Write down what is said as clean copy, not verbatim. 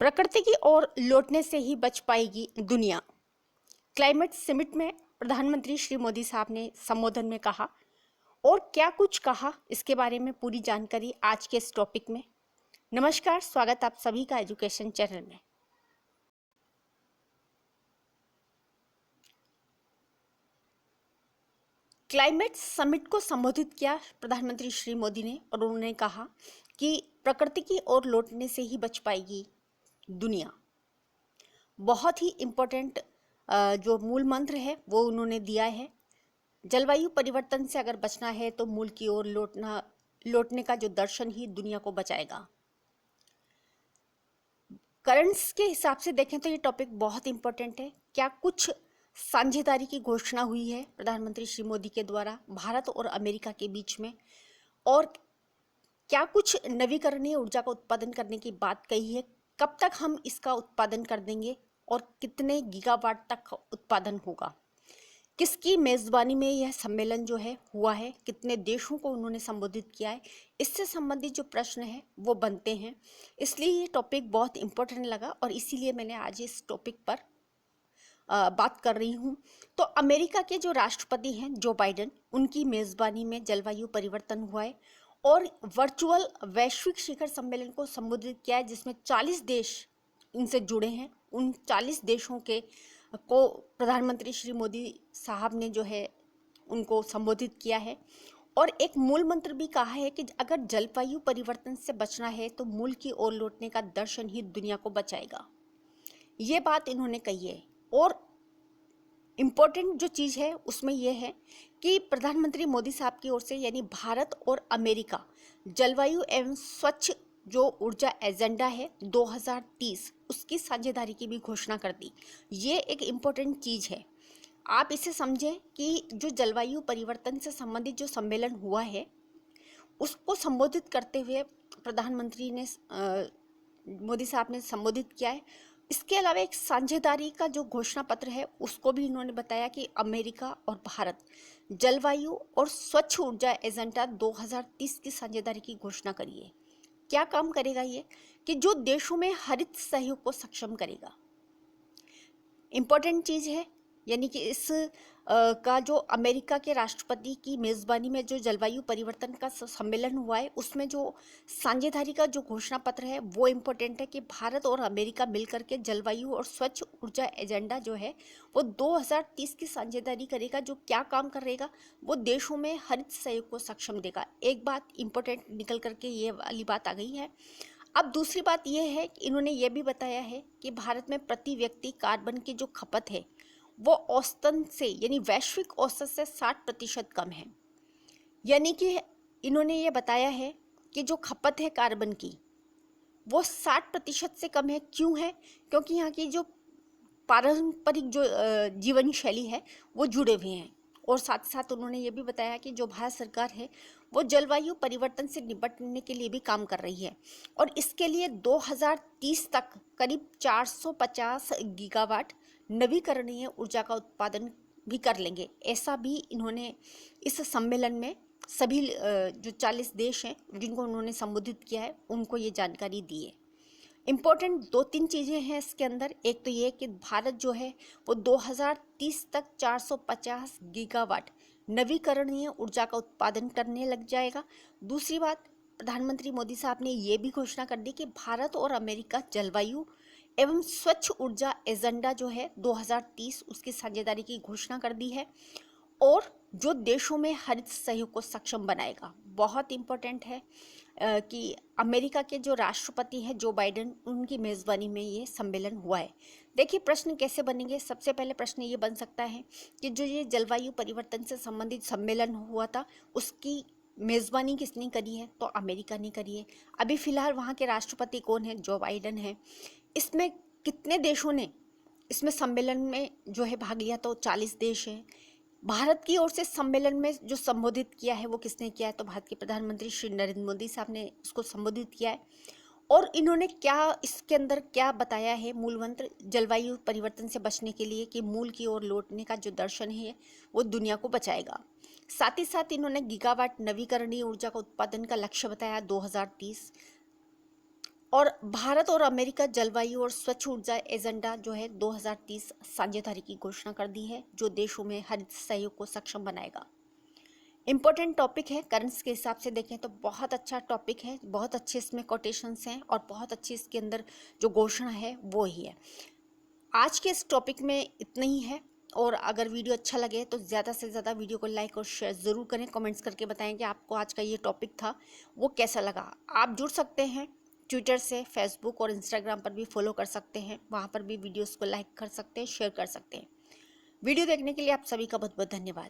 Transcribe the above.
प्रकृति की ओर लौटने से ही बच पाएगी दुनिया। क्लाइमेट समिट में प्रधानमंत्री श्री मोदी साहब ने संबोधन में कहा और क्या कुछ कहा, इसके बारे में पूरी जानकारी आज के इस टॉपिक में। नमस्कार, स्वागत आप सभी का एजुकेशन चैनल में। क्लाइमेट समिट को संबोधित किया प्रधानमंत्री श्री मोदी ने और उन्होंने कहा कि प्रकृति की ओर लौटने से ही बच पाएगी दुनिया। बहुत ही इम्पोर्टेंट जो मूल मंत्र है वो उन्होंने दिया है। जलवायु परिवर्तन से अगर बचना है तो मूल की ओर लौटने का जो दर्शन ही दुनिया को बचाएगा। करंट्स के हिसाब से देखें तो ये टॉपिक बहुत इम्पोर्टेंट है। क्या कुछ साझेदारी की घोषणा हुई है प्रधानमंत्री श्री मोदी के द्वारा भारत और अमेरिका के बीच में, और क्या कुछ नवीकरणीय ऊर्जा का उत्पादन करने की बात कही है। कब तक हम इसका उत्पादन कर देंगे और कितने गीगावाट तक उत्पादन होगा। किसकी मेज़बानी में यह सम्मेलन जो है हुआ है, कितने देशों को उन्होंने संबोधित किया है, इससे संबंधित जो प्रश्न है वो बनते हैं। इसलिए ये टॉपिक बहुत इम्पोर्टेंट लगा और इसीलिए मैंने आज इस टॉपिक पर बात कर रही हूँ। तो अमेरिका के जो राष्ट्रपति हैं जो बाइडेन, उनकी मेज़बानी में जलवायु परिवर्तन हुआ है और वर्चुअल वैश्विक शिखर सम्मेलन को संबोधित किया है, जिसमें 40 देश इनसे जुड़े हैं। उन 40 देशों को प्रधानमंत्री श्री मोदी साहब ने जो है उनको संबोधित किया है और एक मूल मंत्र भी कहा है कि अगर जलवायु परिवर्तन से बचना है तो मूल की ओर लौटने का दर्शन ही दुनिया को बचाएगा। ये बात इन्होंने कही है। और इम्पोर्टेंट जो चीज़ है उसमें यह है कि प्रधानमंत्री मोदी साहब की ओर से यानी भारत और अमेरिका जलवायु एवं स्वच्छ जो ऊर्जा एजेंडा है 2030 उसकी साझेदारी की भी घोषणा कर दी। ये एक इम्पोर्टेंट चीज़ है। आप इसे समझें कि जो जलवायु परिवर्तन से संबंधित जो सम्मेलन हुआ है उसको संबोधित करते हुए प्रधानमंत्री ने मोदी साहब ने संबोधित किया है। इसके अलावा एक साझेदारी का जो घोषणा पत्र है उसको भी इन्होंने बताया कि अमेरिका और भारत जलवायु और स्वच्छ ऊर्जा एजेंडा 2030 की साझेदारी की घोषणा करिए। क्या काम करेगा ये कि जो देशों में हरित सहयोग को सक्षम करेगा। इम्पोर्टेंट चीज़ है, यानी कि इस का जो अमेरिका के राष्ट्रपति की मेज़बानी में जो जलवायु परिवर्तन का सम्मेलन हुआ है उसमें जो साझेदारी का जो घोषणा पत्र है वो इम्पोर्टेंट है कि भारत और अमेरिका मिलकर के जलवायु और स्वच्छ ऊर्जा एजेंडा जो है वो 2030 की साझेदारी करेगा। जो क्या काम करेगा वो देशों में हरित सहयोग को सक्षम देगा। एक बात इम्पोर्टेंट निकल करके ये वाली बात आ गई है। अब दूसरी बात यह है कि इन्होंने ये भी बताया है कि भारत में प्रति व्यक्ति कार्बन की जो खपत है वो औसतन से यानी वैश्विक औसत से 60% कम है। यानी कि इन्होंने ये बताया है कि जो खपत है कार्बन की वो 60% से कम है। क्यों है? क्योंकि यहाँ की जो पारंपरिक जो जीवन शैली है वो जुड़े हुए हैं। और साथ साथ उन्होंने ये भी बताया कि जो भारत सरकार है वो जलवायु परिवर्तन से निपटने के लिए भी काम कर रही है और इसके लिए 2030 तक करीब 450 गीगावाट नवीकरणीय ऊर्जा का उत्पादन भी कर लेंगे। ऐसा भी इन्होंने इस सम्मेलन में सभी जो 40 देश हैं जिनको उन्होंने संबोधित किया है उनको ये जानकारी दी है। इम्पोर्टेंट 2-3 चीज़ें हैं इसके अंदर। एक तो ये कि भारत जो है वो 2030 तक 450 गीगावाट नवीकरणीय ऊर्जा का उत्पादन करने लग जाएगा। दूसरी बात, प्रधानमंत्री मोदी साहब ने ये भी घोषणा कर दी कि भारत और अमेरिका जलवायु एवं स्वच्छ ऊर्जा एजेंडा जो है 2030 उसकी साझेदारी की घोषणा कर दी है और जो देशों में हरित सहयोग को सक्षम बनाएगा। बहुत इम्पोर्टेंट है कि अमेरिका के जो राष्ट्रपति हैं जो बाइडेन, उनकी मेज़बानी में ये सम्मेलन हुआ है। देखिए प्रश्न कैसे बनेंगे। सबसे पहले प्रश्न ये बन सकता है कि जो ये जलवायु परिवर्तन से संबंधित सम्मेलन हुआ था उसकी मेज़बानी किसने करी है? तो अमेरिका ने करी है। अभी फ़िलहाल वहाँ के राष्ट्रपति कौन है? जो बाइडेन है। इसमें कितने देशों ने इसमें सम्मेलन में जो है भाग लिया? तो 40 देश हैं। भारत की ओर से सम्मेलन में जो संबोधित किया है वो किसने किया है? तो भारत के प्रधानमंत्री श्री नरेंद्र मोदी साहब ने उसको संबोधित किया है। और इन्होंने क्या इसके अंदर क्या बताया है मूल मंत्र जलवायु परिवर्तन से बचने के लिए कि मूल की ओर लौटने का जो दर्शन है वो दुनिया को बचाएगा। साथ ही साथ इन्होंने गीगावाट नवीकरणीय ऊर्जा का उत्पादन का लक्ष्य बताया 2030। और भारत और अमेरिका जलवायु और स्वच्छ ऊर्जा एजेंडा जो है 2030 साझेदारी की घोषणा कर दी है, जो देशों में हरित सहयोग को सक्षम बनाएगा। इम्पोर्टेंट टॉपिक है, करंट्स के हिसाब से देखें तो बहुत अच्छा टॉपिक है, बहुत अच्छे इसमें कोटेशंस हैं और बहुत अच्छी इसके अंदर जो घोषणा है वो ही है। आज के इस टॉपिक में इतना ही है, और अगर वीडियो अच्छा लगे तो ज़्यादा से ज़्यादा वीडियो को लाइक और शेयर ज़रूर करें। कमेंट्स करके बताएं कि आपको आज का ये टॉपिक था वो कैसा लगा। आप जुड़ सकते हैं ट्विटर से, फेसबुक और इंस्टाग्राम पर भी फॉलो कर सकते हैं, वहाँ पर भी वीडियोस को लाइक कर सकते हैं, शेयर कर सकते हैं। वीडियो देखने के लिए आप सभी का बहुत बहुत धन्यवाद।